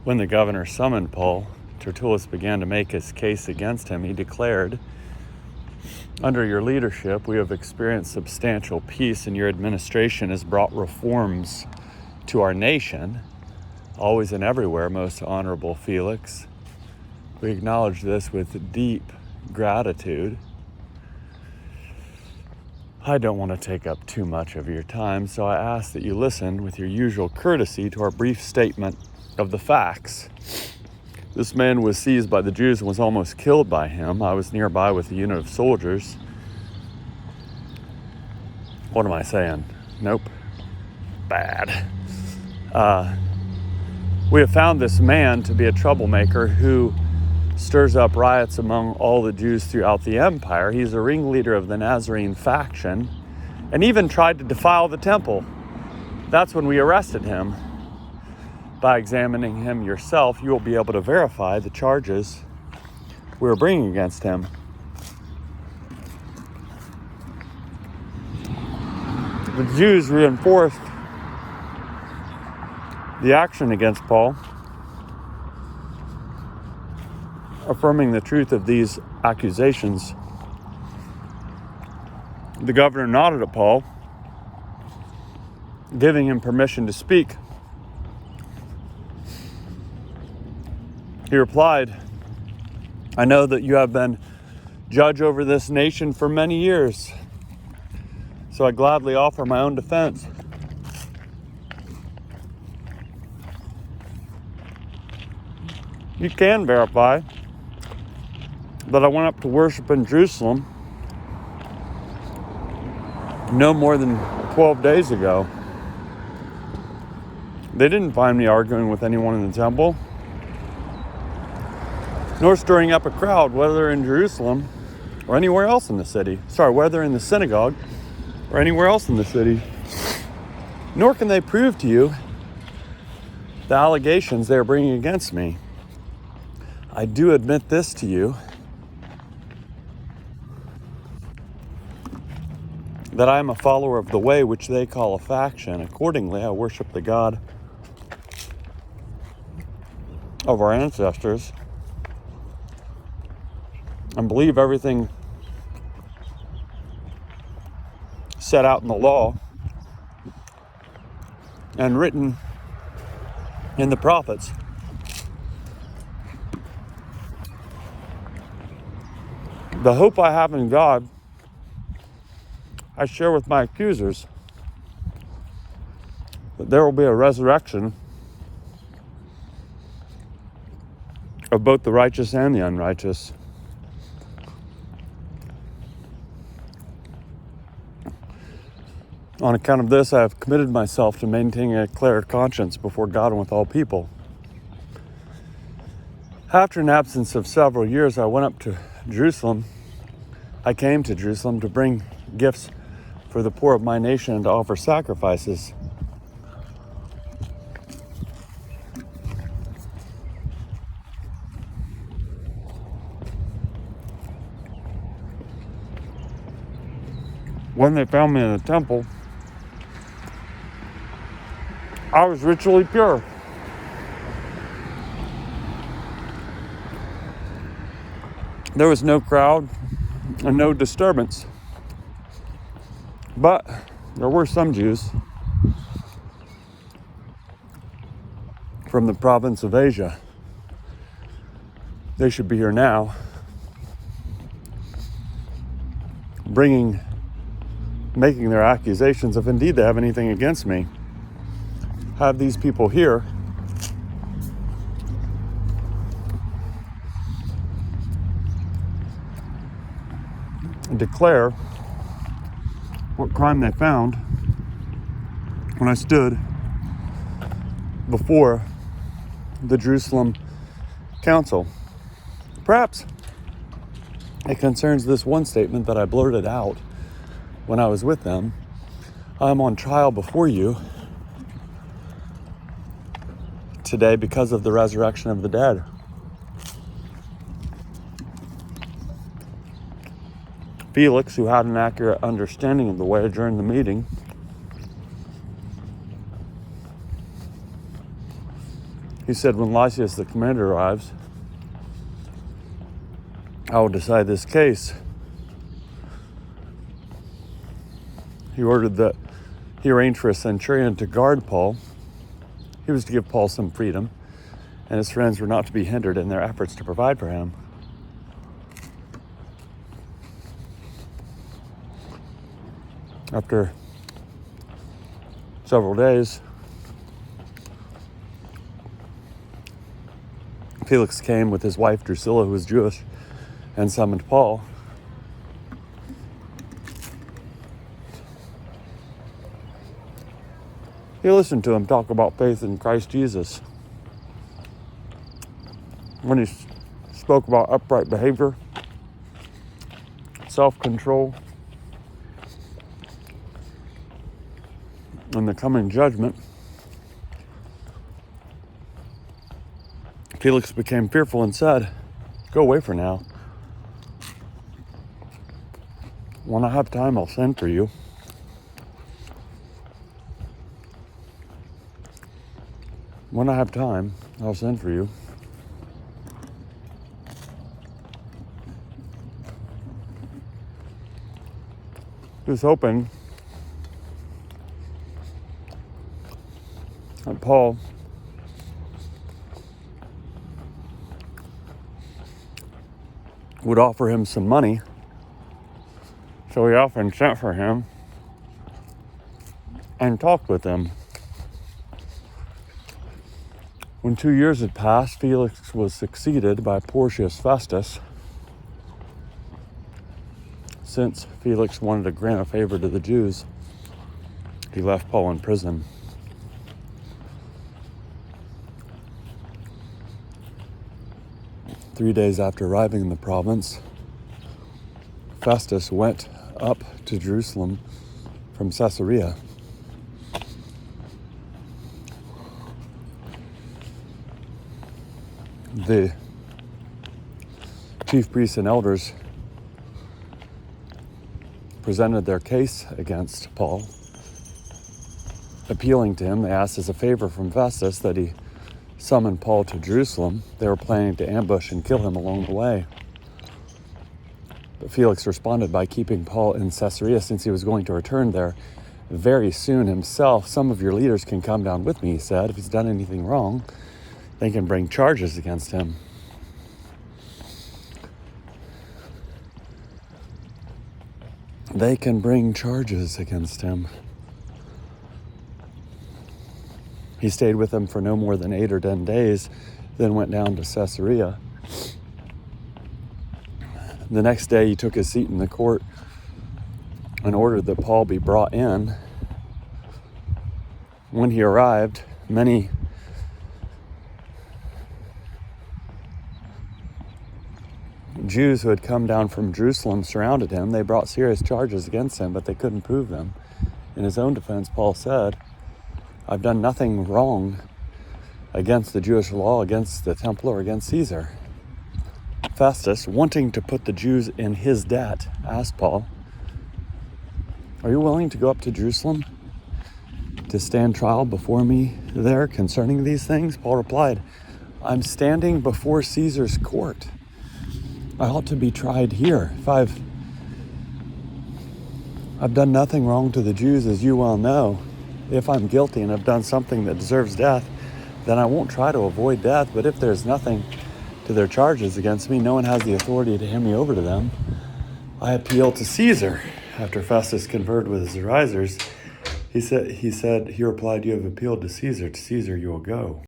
When the governor summoned Paul, Tertullus began to make his case against him. He declared, "Under your leadership, we have experienced substantial peace, and your administration has brought reforms to our nation, always and everywhere, most honorable Felix. We acknowledge this with deep gratitude. I don't want to take up too much of your time, so I ask that you listen with your usual courtesy to our brief statement of the facts. This man was seized by the Jews and was almost killed by him. I was nearby with a unit of soldiers." What am I saying? Nope. Bad. "We have found this man to be a troublemaker who stirs up riots among all the Jews throughout the empire. He's a ringleader of the Nazarene faction and even tried to defile the temple. That's when we arrested him. By examining him yourself, you will be able to verify the charges we're bringing against him." The Jews reinforced the action against Paul, affirming the truth of these accusations. The governor nodded at Paul, giving him permission to speak. He replied, "I know that you have been judge over this nation for many years, so I gladly offer my own defense. You can verify that I went up to worship in Jerusalem no more than 12 days ago. They didn't find me arguing with anyone in the temple, nor stirring up a crowd, whether in Jerusalem or anywhere else in the city. Whether in the synagogue or anywhere else in the city. Nor can they prove to you the allegations they are bringing against me. I do admit this to you, that I am a follower of the way which they call a faction. Accordingly, I worship the God of our ancestors and believe everything set out in the law and written in the prophets. The hope I have in God, I share with my accusers, that there will be a resurrection of both the righteous and the unrighteous. On account of this, I have committed myself to maintaining a clear conscience before God and with all people. After an absence of several years, I went up to Jerusalem. I came to Jerusalem to bring gifts for the poor of my nation and to offer sacrifices. When they found me in the temple, I was ritually pure. There was no crowd and no disturbance. But there were some Jews from the province of Asia. They should be here now, making their accusations, if indeed they have anything against me. Have these people here declare what crime they found when I stood before the Jerusalem council. Perhaps it concerns this one statement that I blurted out when I was with them. I am on trial before you today because of the resurrection of the dead. Felix, who had an accurate understanding of the way, adjourned the meeting. He said, when Lysias the commander arrives, I will decide this case. He arranged for a centurion to guard Paul. He was to give Paul some freedom, and his friends were not to be hindered in their efforts to provide for him. After several days, Felix came with his wife Drusilla, who was Jewish, and summoned Paul. He listened to him talk about faith in Christ Jesus. When he spoke about upright behavior, self-control, and the coming judgment, Felix became fearful and said, "Go away for now. When I have time, I'll send for you." When I have time, I'll send for you. He was hoping that Paul would offer him some money, so he often sent for him and talked with him. When 2 years had passed, Felix was succeeded by Porcius Festus. Since Felix wanted to grant a favor to the Jews, he left Paul in prison. Three days after arriving in the province, Festus went up to Jerusalem from Caesarea. The chief priests and elders presented their case against Paul. Appealing to him, they asked as a favor from Festus that he summon Paul to Jerusalem. They were planning to ambush and kill him along the way. But Felix responded by keeping Paul in Caesarea since he was going to return there very soon himself. "Some of your leaders can come down with me," he said. "If he's done anything wrong, they can bring charges against him." They can bring charges against him. He stayed with them for no more than 8 or 10 days, then went down to Caesarea. The next day he took his seat in the court and ordered that Paul be brought in. When he arrived, many Jews who had come down from Jerusalem surrounded him. They brought serious charges against him, but they couldn't prove them. In his own defense, Paul said, "I've done nothing wrong against the Jewish law, against the temple, or against Caesar." Festus, wanting to put the Jews in his debt, asked Paul, "Are you willing to go up to Jerusalem to stand trial before me there concerning these things?" Paul replied, "I'm standing before Caesar's court. I ought to be tried here. If I've done nothing wrong to the Jews, as you well know. If I'm guilty and have done something that deserves death, then I won't try to avoid death. But if there's nothing to their charges against me, no one has the authority to hand me over to them. I appeal to Caesar." After Festus conferred with his advisors, he replied, "You have appealed to Caesar. To Caesar you will go."